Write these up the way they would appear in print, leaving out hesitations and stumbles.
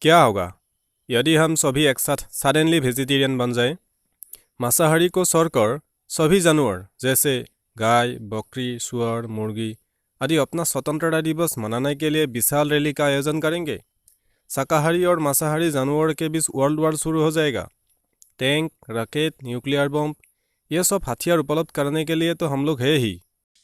क्या होगा यदि हम सभी एक साथ सडनली वेजिटेरियन बन जाए? मांसाहारी को छोड़कर सभी जानवर जैसे गाय, बकरी, सुअर, मुर्गी आदि अपना स्वतंत्रता दिवस मनाने के लिए विशाल रैली का आयोजन करेंगे। शाकाहारी और मांसाहारी जानवरों के बीच वर्ल्ड वार शुरू हो जाएगा। टैंक, रॉकेट, न्यूक्लियर बम, ये सब हथियार उपलब्ध करने के लिए तो हम लोग है ही।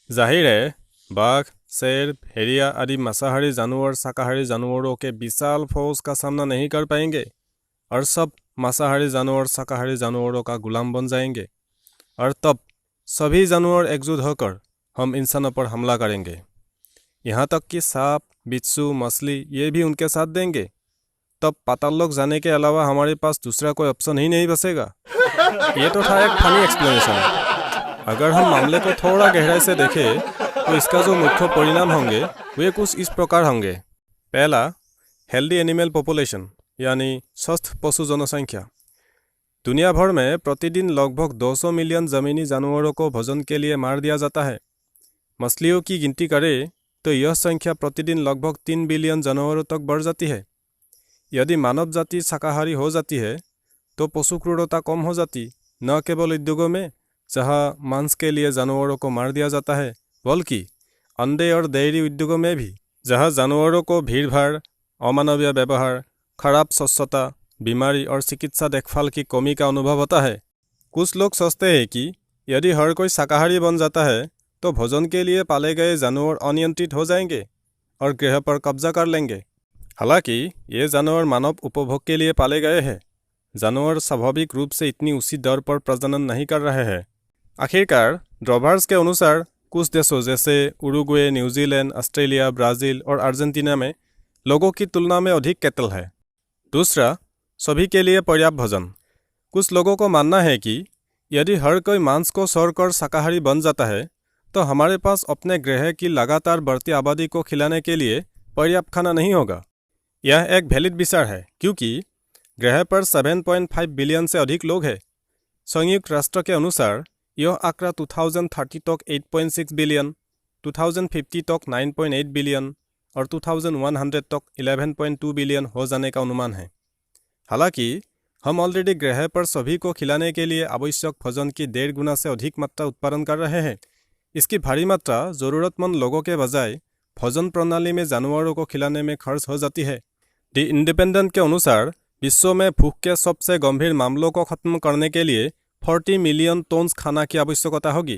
जाहिर है बाघ, शेर, भेड़िया आदि मांसाहारी जानवर शाकाहारी जानवरों के विशाल फौज का सामना नहीं कर पाएंगे और सब मांसाहारी जानवर शाकाहारी जानवरों का गुलाम बन जाएंगे और तब सभी जानवर एकजुट होकर हम इंसानों पर हमला करेंगे। यहाँ तक कि सांप, बिच्छू, मछली ये भी उनके साथ देंगे। तब पाताललोक जाने के अलावा हमारे पास दूसरा कोई ऑप्शन ही नहीं बचेगा। ये तो था एक फनी एक्सप्लेनेशन। अगर हम मामले को थोड़ा गहराई से देखें तो इसका जो मुख्य परिणाम होंगे वे कुछ इस प्रकार होंगे। पहला, हेल्दी एनिमल पॉपुलेशन यानी स्वस्थ पशु जनसंख्या। दुनिया भर में प्रतिदिन लगभग 200 मिलियन जमीनी जानवरों को भोजन के लिए मार दिया जाता है। मछलियों की गिनती करें तो यह संख्या प्रतिदिन लगभग 3 बिलियन जानवरों तक बढ़ जाती है। यदि मानव जाति शाकाहारी हो जाती है तो पशु क्रूरता कम हो जाती, न केवल उद्योगों में जहाँ मांस के लिए जानवरों को मार दिया जाता है, बल्कि अंडे और डेयरी उद्योगों में भी, जहाँ जानवरों को भीड़भाड़, अमानवीय व्यवहार, खराब स्वच्छता, बीमारी और चिकित्सा देखभाल की कमी का अनुभव होता है। कुछ लोग सोचते हैं कि यदि हर कोई शाकाहारी बन जाता है तो भोजन के लिए पाले गए जानवर अनियंत्रित हो जाएंगे और ग्रह पर कब्जा कर लेंगे। हालांकि ये जानवर मानव उपभोग के लिए पाले गए हैं। जानवर स्वाभाविक रूप से इतनी ऊंची दर पर प्रजनन नहीं कर रहे हैं। आखिरकार ड्रोवर्स के अनुसार कुछ देशों जैसे उरुग्वे, न्यूजीलैंड, ऑस्ट्रेलिया, ब्राज़ील और अर्जेंटीना में लोगों की तुलना में अधिक कैटल है। दूसरा, सभी के लिए पर्याप्त भोजन। कुछ लोगों को मानना है कि यदि हर कोई मांस को छोड़कर शाकाहारी बन जाता है तो हमारे पास अपने ग्रह की लगातार बढ़ती आबादी को खिलाने के लिए पर्याप्त खाना नहीं होगा। यह एक वैलिड विचार है क्योंकि ग्रह पर 7.5 बिलियन से अधिक लोग हैं। संयुक्त राष्ट्र के अनुसार यह आंकड़ा 2030 तक 8.6 बिलियन, 2050 तक 9.8 बिलियन और 2100 तक 11.2 बिलियन हो जाने का अनुमान है। हालांकि हम ऑलरेडी ग्रह पर सभी को खिलाने के लिए आवश्यक भोजन की 1.5 गुना से अधिक मात्रा उत्पादन कर रहे हैं। इसकी भारी मात्रा ज़रूरतमंद लोगों के बजाय भोजन प्रणाली में जानवरों को खिलाने में खर्च हो जाती है। द इंडिपेंडेंट के अनुसार विश्व में भूख के सबसे गंभीर मामलों को खत्म करने के लिए 40 मिलियन टन खाना की आवश्यकता होगी,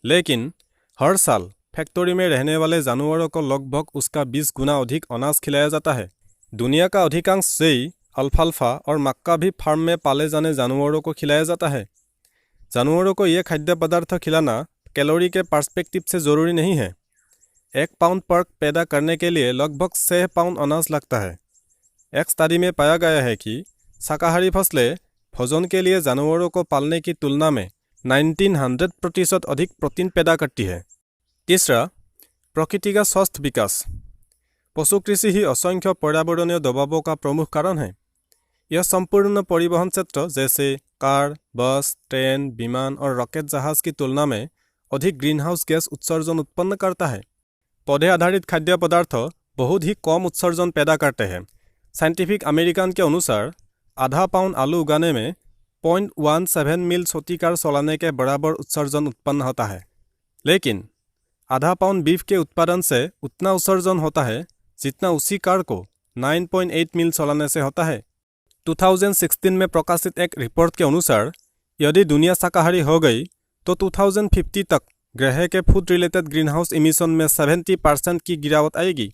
लेकिन हर साल फैक्ट्री में रहने वाले जानवरों को लगभग उसका 20 गुना अधिक अनाज खिलाया जाता है। दुनिया का अधिकांश सेई, अल्फाल्फा और मक्का भी फार्म में पाले जाने जानवरों को खिलाया जाता है। जानवरों को यह खाद्य पदार्थ खिलाना कैलोरी के पर्सपेक्टिव से ज़रूरी नहीं है। 1 पाउंड पर्क पैदा करने के लिए लगभग 6 पाउंड अनाज लगता है। एक स्टडी में पाया गया है कि शाकाहारी फसलें भोजन के लिए जानवरों को पालने की तुलना में 1900% अधिक प्रोटीन पैदा करती है। तीसरा, प्रकृति का स्वस्थ विकास। पशु कृषि ही असंख्य पर्यावरणीय दबावों का प्रमुख कारण है। यह संपूर्ण परिवहन क्षेत्र जैसे कार, बस, ट्रेन, विमान और रॉकेट जहाज की तुलना में अधिक ग्रीनहाउस गैस उत्सर्जन उत्पन्न करता है। पौधे आधारित खाद्य पदार्थ बहुत ही कम उत्सर्जन पैदा करते हैं। साइंटिफिक अमेरिकन के अनुसार आधा पाउंड आलू उगाने में 0.17 मील प्रति कार चलाने के बराबर उत्सर्जन उत्पन्न होता है, लेकिन आधा पाउंड बीफ के उत्पादन से उतना उत्सर्जन होता है जितना उसी कार को 9.8 मील चलाने से होता है। 2016 में प्रकाशित एक रिपोर्ट के अनुसार यदि दुनिया शाकाहारी हो गई तो 2050 तक ग्रह के फूड रिलेटेड ग्रीनहाउस इमिशन में 70% की गिरावट आएगी।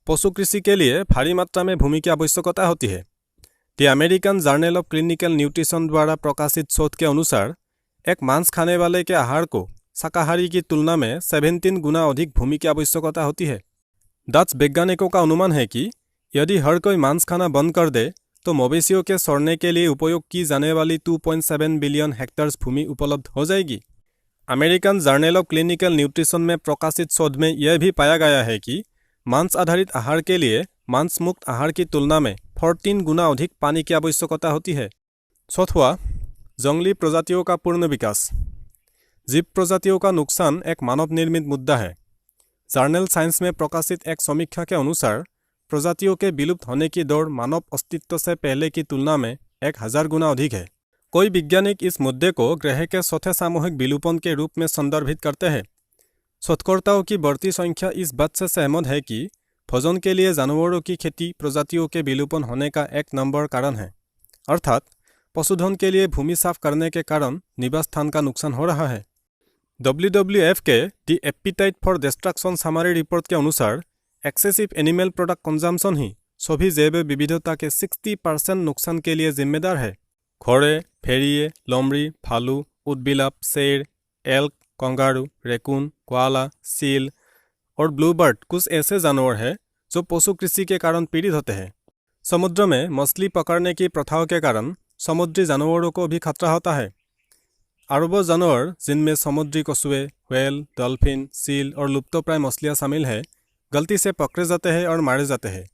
पशु कृषि के लिए भारी मात्रा में भूमि की आवश्यकता होती है। The American journal of clinical nutrition द्वारा प्रकाशित शोध के अनुसार एक मांस खाने वाले के आहार को शाकाहारी की तुलना में 17 गुना अधिक भूमि की आवश्यकता होती है। डच वैज्ञानिकों का अनुमान है कि यदि हर कोई मांस खाना बंद कर दे तो मवेशियों के सड़ने के लिए उपयोग की जाने वाली 2.7 बिलियन हेक्टेयर्स भूमि उपलब्ध हो जाएगी। American journal of clinical nutrition में प्रकाशित शोध में यह भी पाया गया है कि मांस आधारित आहार के लिए मांस मुक्त आहार की तुलना में 14 गुना अधिक पानी की आवश्यकता होती है। चौथा, जंगली प्रजातियों का पूर्ण विकास। जीव प्रजातियों का नुकसान एक मानव निर्मित मुद्दा है। जर्नल साइंस में प्रकाशित एक समीक्षा के अनुसार प्रजातियों के विलुप्त होने की दौड़ मानव अस्तित्व से पहले की तुलना में 1000 गुना अधिक है। कोई वैज्ञानिक इस मुद्दे को ग्रह के चौथे सामूहिक विलोपन के रूप में संदर्भित करते हैं। शोधकर्ताओं की बढ़ती संख्या इस बात से सहमत है कि भोजन के लिए जानवरों की खेती प्रजातियों के विलोपन होने का एक नंबर कारण है, अर्थात पशुधन के लिए भूमि साफ करने के कारण निवास स्थान का नुकसान हो रहा है। WWF के the appetite for destruction summary report के अनुसार एक्सेसिव एनिमल प्रोडक्ट कंजम्पशन ही सभी जैव विविधता के 60% नुकसान के लिए जिम्मेदार है। घोड़े, भेड़िए, लोमड़ी, भालू, ऊदबिलाव, शेर, elk, kangaroo, raccoon, koala, seal और ब्लूबर्ड कुछ ऐसे जानवर हैं जो पशु कृषि के कारण पीड़ित होते हैं। समुद्र में मछली पकड़ने की प्रथाओं के कारण समुद्री जानवरों को भी खतरा होता है। अरबों जानवर, जिनमें समुद्री कछुए, व्हेल, डॉल्फिन, सील और लुप्तप्राय मछलियाँ शामिल हैं, गलती से पकड़े जाते हैं और मारे जाते हैं,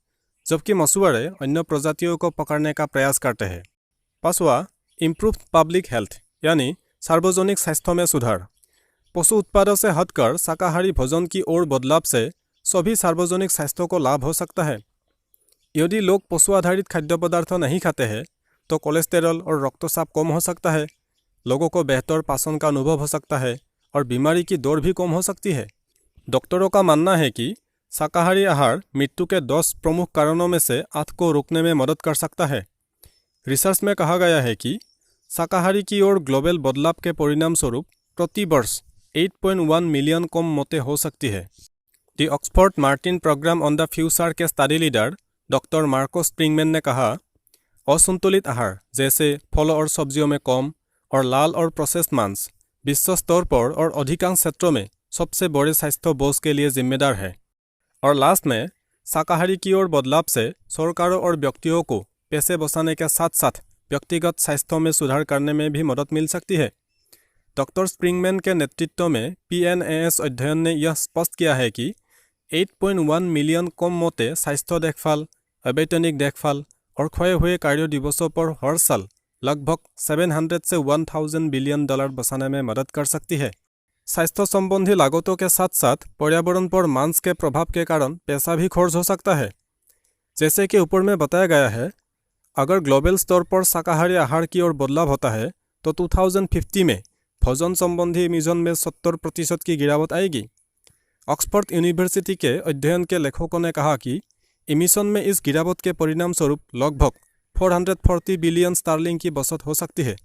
जबकि मछुआरे अन्य प्रजातियों को पकड़ने का प्रयास करते हैं। 5वां, इम्प्रूव पब्लिक हेल्थ यानी सार्वजनिक स्वास्थ्य में सुधार। पशु उत्पादों से हटकर शाकाहारी भोजन की ओर बदलाव से सभी सार्वजनिक स्वास्थ्य को लाभ हो सकता है। यदि लोग पशु आधारित खाद्य पदार्थ नहीं खाते हैं तो कोलेस्टेरॉल और रक्तचाप कम हो सकता है, लोगों को बेहतर पाचन का अनुभव हो सकता है और बीमारी की दौड़ भी कम हो सकती है। डॉक्टरों का मानना है कि शाकाहारी आहार मृत्यु के 10 प्रमुख कारणों में से 8 को रोकने में मदद कर सकता है। रिसर्च में कहा गया है कि शाकाहारी की ओर ग्लोबल बदलाव के परिणाम स्वरूप प्रति वर्ष 8.1 मिलियन कम मौतें हो सकती है। The Oxford Martin programme on the future के study leader doctor Marco Springmann ने कहा, असंतुलित आहार जैसे फलों और सब्जियों में कम और लाल और प्रोसेस्ड मांस विश्व स्तर पर और अधिकांश क्षेत्रों में सबसे बड़े स्वास्थ्य बोझ के लिए जिम्मेदार है। और लास्ट में, शाकाहारी की ओर बदलाव से सरकारों और व्यक्तियों को पैसे बचाने के साथ साथ व्यक्तिगत स्वास्थ्य में सुधार करने में भी मदद मिल सकती है। डॉक्टर स्प्रिंगमैन के नेतृत्व में PNAS अध्ययन ने यह स्पष्ट किया है कि 8.1 मिलियन कम मौतें स्वास्थ्य देखभाल, अवैतनिक देखभाल और खोए हुए कार्य दिवसों पर हर साल लगभग 700 से 1000 बिलियन डॉलर बचाने में मदद कर सकती है। स्वास्थ्य संबंधी लागतों के साथ साथ पर्यावरण पर मांस के प्रभाव के कारण पैसा भी खर्च हो सकता है। जैसे कि ऊपर में बताया गया है, अगर ग्लोबल स्तर पर शाकाहारी आहार की ओर बदलाव होता है तो 2050 में भोजन संबंधी इमिशन में 70% की गिरावट आएगी। ऑक्सफोर्ड यूनिवर्सिटी के अध्ययन के लेखकों ने कहा कि इमिशन में इस गिरावट के परिणाम स्वरूप लगभग 440 बिलियन स्टार्लिंग की बचत हो सकती है।